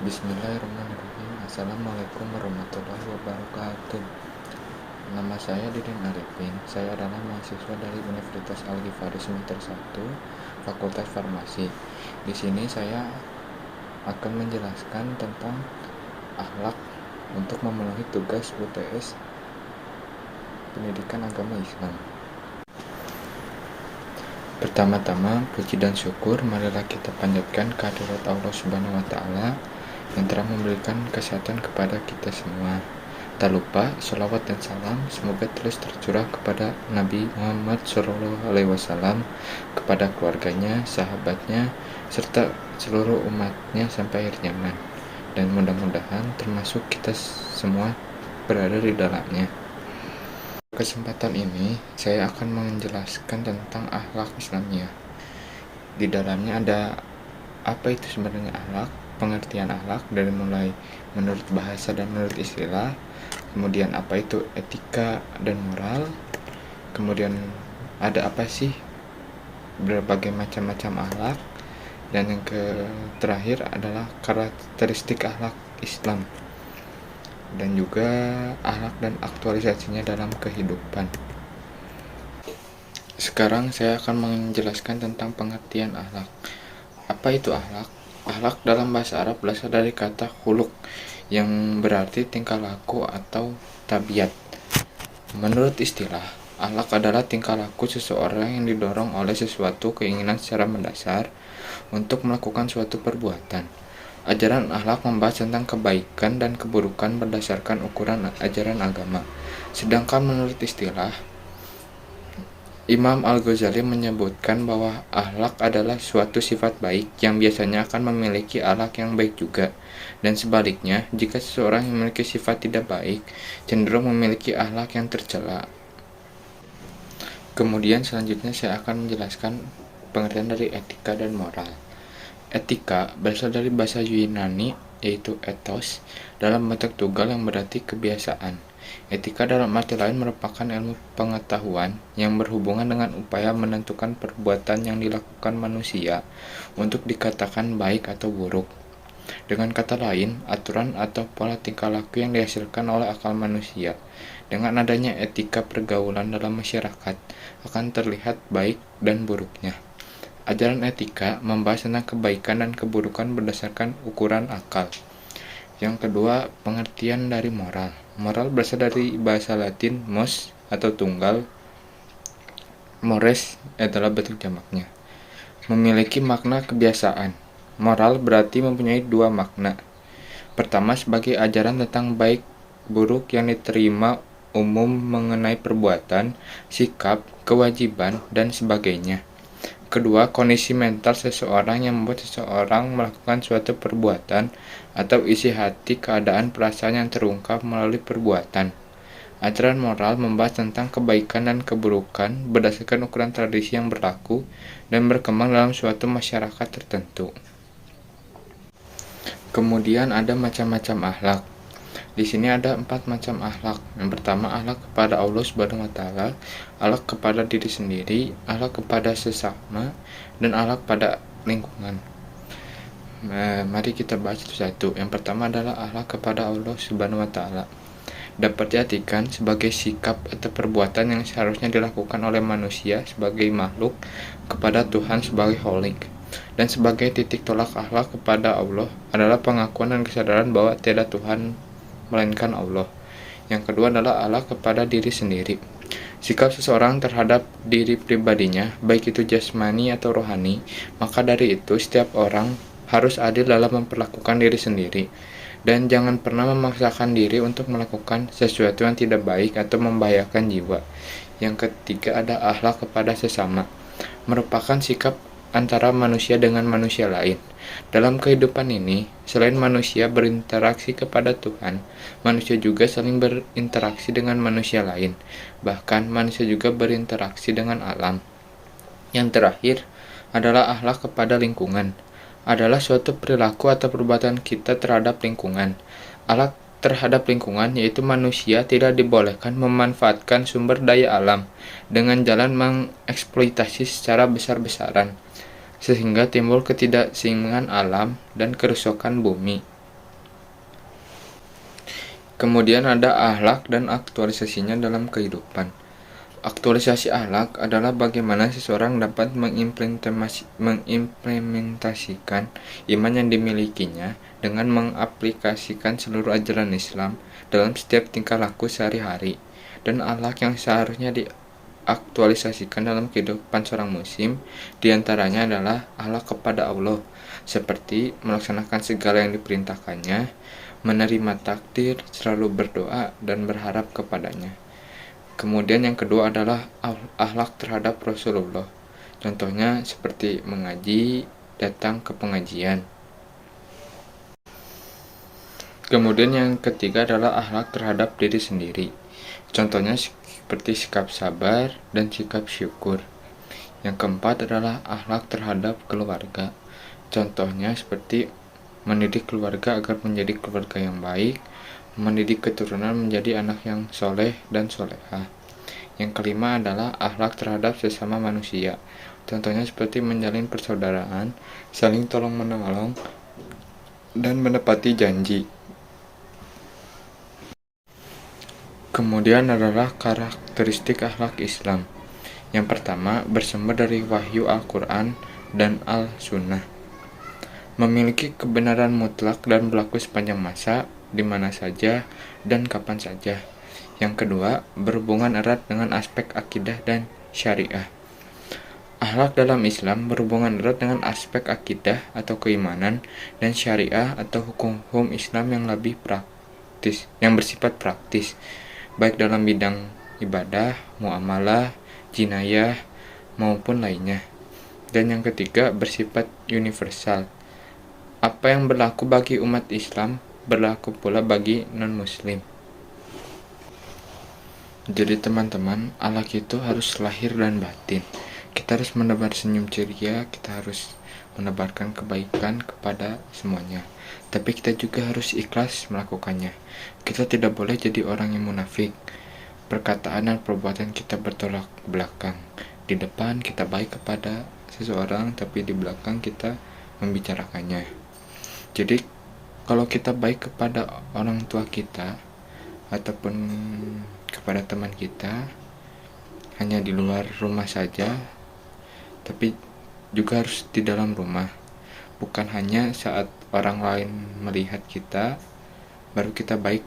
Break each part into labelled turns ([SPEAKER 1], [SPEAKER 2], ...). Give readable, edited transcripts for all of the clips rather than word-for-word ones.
[SPEAKER 1] Bismillahirrahmanirrahim. Assalamualaikum warahmatullahi wabarakatuh. Nama saya Didin Arifin. Saya adalah mahasiswa dari Universitas Al-Ghifari semester 1, Fakultas Farmasi. Di sini saya akan menjelaskan tentang akhlak untuk memenuhi tugas UTS Pendidikan Agama Islam. Pertama-tama, puji dan syukur marilah kita panjatkan kehadirat Allah Subhanahu wa taala yang telah memberikan kesehatan kepada kita semua. Tak lupa, sholawat dan salam semoga terus tercurah kepada Nabi Muhammad SAW, kepada keluarganya, sahabatnya, serta seluruh umatnya sampai akhir zaman. Dan mudah-mudahan termasuk kita semua berada di dalamnya. Kesempatan ini saya akan menjelaskan tentang akhlak Islamiyah. Di dalamnya ada apa itu sebenarnya akhlak, pengertian akhlak dari mulai menurut bahasa dan menurut istilah, kemudian apa itu etika dan moral, kemudian ada apa sih berbagai macam-macam akhlak, dan yang terakhir adalah karakteristik akhlak Islam dan juga akhlak dan aktualisasinya dalam kehidupan. Sekarang saya akan menjelaskan tentang pengertian akhlak. Apa itu akhlak? Akhlak dalam bahasa Arab berasal dari kata khuluq yang berarti tingkah laku atau tabiat. Menurut istilah, akhlak adalah tingkah laku seseorang yang didorong oleh sesuatu keinginan secara mendasar untuk melakukan suatu perbuatan. Ajaran akhlak membahas tentang kebaikan dan keburukan berdasarkan ukuran ajaran agama. Sedangkan menurut istilah, Imam Al-Ghazali menyebutkan bahwa akhlak adalah suatu sifat baik yang biasanya akan memiliki akhlak yang baik juga. Dan sebaliknya, jika seseorang yang memiliki sifat tidak baik, cenderung memiliki akhlak yang tercela. Kemudian selanjutnya saya akan menjelaskan pengertian dari etika dan moral. Etika berasal dari bahasa Yunani, yaitu ethos, dalam bentuk tunggal yang berarti kebiasaan. Etika dalam arti lain merupakan ilmu pengetahuan yang berhubungan dengan upaya menentukan perbuatan yang dilakukan manusia untuk dikatakan baik atau buruk. Dengan kata lain, aturan atau pola tingkah laku yang dihasilkan oleh akal manusia. Dengan adanya etika pergaulan dalam masyarakat akan terlihat baik dan buruknya. Ajaran etika membahas tentang kebaikan dan keburukan berdasarkan ukuran akal. Yang kedua, pengertian dari moral. Moral berasal dari bahasa Latin mos atau tunggal. Mores adalah bentuk jamaknya. Memiliki makna kebiasaan. Moral berarti mempunyai dua makna. Pertama, sebagai ajaran tentang baik buruk yang diterima umum mengenai perbuatan, sikap, kewajiban, dan sebagainya. Kedua, kondisi mental seseorang yang membuat seseorang melakukan suatu perbuatan atau isi hati keadaan perasaan yang terungkap melalui perbuatan. Ajaran moral membahas tentang kebaikan dan keburukan berdasarkan ukuran tradisi yang berlaku dan berkembang dalam suatu masyarakat tertentu. Kemudian ada macam-macam akhlak. Di sini ada 4 macam akhlak. Yang pertama, akhlak kepada Allah Subhanahu wa taala, akhlak kepada diri sendiri, akhlak kepada sesama, dan akhlak pada lingkungan. Mari kita bahas satu-satu. Yang pertama adalah akhlak kepada Allah Subhanahu wa taala. Dapat diartikan sebagai sikap atau perbuatan yang seharusnya dilakukan oleh manusia sebagai makhluk kepada Tuhan sebagai Khalik. Dan sebagai titik tolak akhlak kepada Allah adalah pengakuan dan kesadaran bahwa tiada Tuhan melainkan Allah. Yang kedua adalah akhlak kepada diri sendiri. Sikap seseorang terhadap diri pribadinya, baik itu jasmani atau rohani, maka dari itu setiap orang harus adil dalam memperlakukan diri sendiri dan jangan pernah memaksakan diri untuk melakukan sesuatu yang tidak baik atau membahayakan jiwa. Yang ketiga ada akhlak kepada sesama, merupakan sikap antara manusia dengan manusia lain. Dalam kehidupan ini, selain manusia berinteraksi kepada Tuhan, manusia juga saling berinteraksi dengan manusia lain. Bahkan manusia juga berinteraksi dengan alam. Yang terakhir adalah akhlak kepada lingkungan, adalah suatu perilaku atau perbuatan kita terhadap lingkungan. Akhlak terhadap lingkungan yaitu manusia tidak dibolehkan memanfaatkan sumber daya alam dengan jalan mengeksploitasi secara besar-besaran, sehingga timbul ketidakseimbangan alam dan kerusakan bumi. Kemudian ada akhlak dan aktualisasinya dalam kehidupan. Aktualisasi akhlak adalah bagaimana seseorang dapat mengimplementasikan iman yang dimilikinya dengan mengaplikasikan seluruh ajaran Islam dalam setiap tingkah laku sehari-hari. Dan akhlak yang seharusnya diaktualisasikan dalam kehidupan seorang muslim diantaranya adalah akhlak kepada Allah, seperti melaksanakan segala yang diperintahkannya, menerima takdir, selalu berdoa dan berharap kepadanya. Kemudian yang kedua adalah akhlak terhadap Rasulullah. Contohnya seperti mengaji, datang ke pengajian. Kemudian yang ketiga adalah akhlak terhadap diri sendiri. Contohnya seperti sikap sabar dan sikap syukur. Yang keempat adalah akhlak terhadap keluarga. Contohnya seperti mendidik keluarga agar menjadi keluarga yang baik, mendidik keturunan menjadi anak yang soleh dan solehah. Yang kelima adalah akhlak terhadap sesama manusia. Contohnya seperti menjalin persaudaraan, saling tolong-menolong, dan menepati janji. Kemudian adalah karakteristik akhlak Islam. Yang pertama, bersumber dari wahyu Al-Quran dan Al-Sunnah. Memiliki kebenaran mutlak dan berlaku sepanjang masa, di mana saja dan kapan saja. Yang kedua, berhubungan erat dengan aspek akidah dan syariah. Akhlak dalam Islam berhubungan erat dengan aspek akidah atau keimanan dan syariah atau hukum-hukum Islam yang lebih praktis, yang bersifat praktis, baik dalam bidang ibadah, muamalah, jinayah, maupun lainnya. Dan yang ketiga, bersifat universal. Apa yang berlaku bagi umat Islam berlaku pula bagi non-muslim. Jadi teman-teman, akhlak itu harus lahir dan batin. Kita harus menebar senyum ceria, kita harus menebarkan kebaikan kepada semuanya. Tapi kita juga harus ikhlas melakukannya. Kita tidak boleh jadi orang yang munafik. Perkataan dan perbuatan kita bertolak belakang. Di depan kita baik kepada seseorang, tapi di belakang kita membicarakannya. Jadi kalau kita baik kepada orang tua kita ataupun kepada teman kita hanya di luar rumah saja, tapi juga harus di dalam rumah. Bukan hanya saat orang lain melihat kita baru kita baik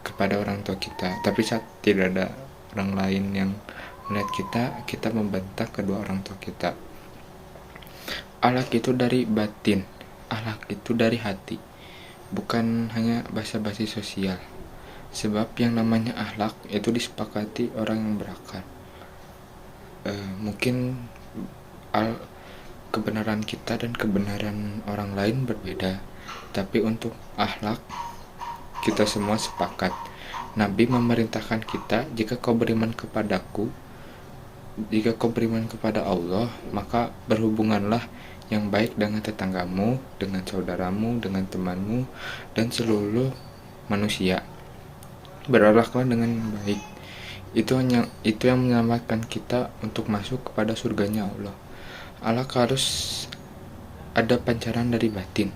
[SPEAKER 1] kepada orang tua kita, tapi saat tidak ada orang lain yang melihat kita, kita membentak kedua orang tua kita. Akhlak itu dari batin, akhlak itu dari hati, bukan hanya basa-basi sosial. Sebab yang namanya akhlak itu disepakati orang yang berakal. Mungkin kebenaran kita dan kebenaran orang lain berbeda, tapi untuk akhlak kita semua sepakat. Nabi memerintahkan kita, jika kau beriman kepadaku, jika kau beriman kepada Allah, maka berhubunganlah yang baik dengan tetanggamu, dengan saudaramu, dengan temanmu, dan seluruh manusia. Berakhlaklah dengan baik. Itu yang menyelamatkan kita untuk masuk kepada surganya Allah. Akhlak harus ada pancaran dari batin.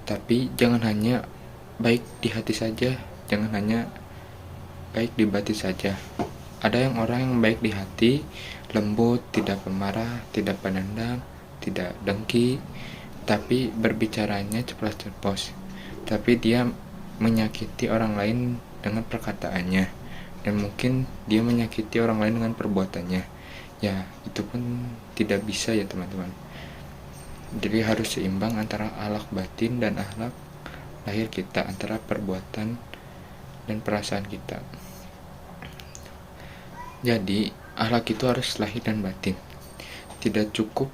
[SPEAKER 1] Tapi jangan hanya baik di hati saja, jangan hanya baik di batin saja. Ada yang orang yang baik di hati, lembut, tidak pemarah, tidak pendendam, tidak dengki, tapi berbicaranya ceplas-ceplos. Tapi dia menyakiti orang lain dengan perkataannya, dan mungkin dia menyakiti orang lain dengan perbuatannya. Ya, itu pun tidak bisa ya teman-teman. Jadi harus seimbang antara akhlak batin dan akhlak lahir kita, antara perbuatan dan perasaan kita. Jadi akhlak itu harus lahir dan batin. Tidak cukup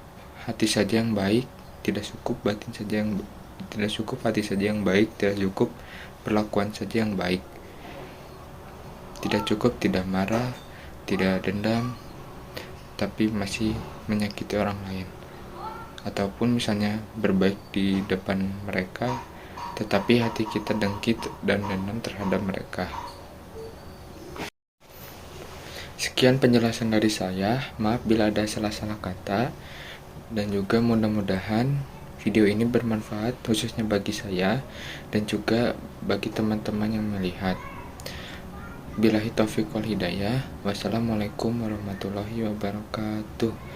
[SPEAKER 1] hati saja yang baik, tidak cukup batin saja yang tidak cukup hati saja yang baik, tidak cukup perlakuan saja yang baik. Tidak cukup tidak marah, tidak dendam, tapi masih menyakiti orang lain. Ataupun misalnya berbaik di depan mereka, tetapi hati kita dengki dan dendam terhadap mereka. Sekian penjelasan dari saya, maaf bila ada salah-salah kata, dan juga mudah-mudahan video ini bermanfaat khususnya bagi saya dan juga bagi teman-teman yang melihat. Billahi taufiq wal hidayah. Wassalamualaikum warahmatullahi wabarakatuh.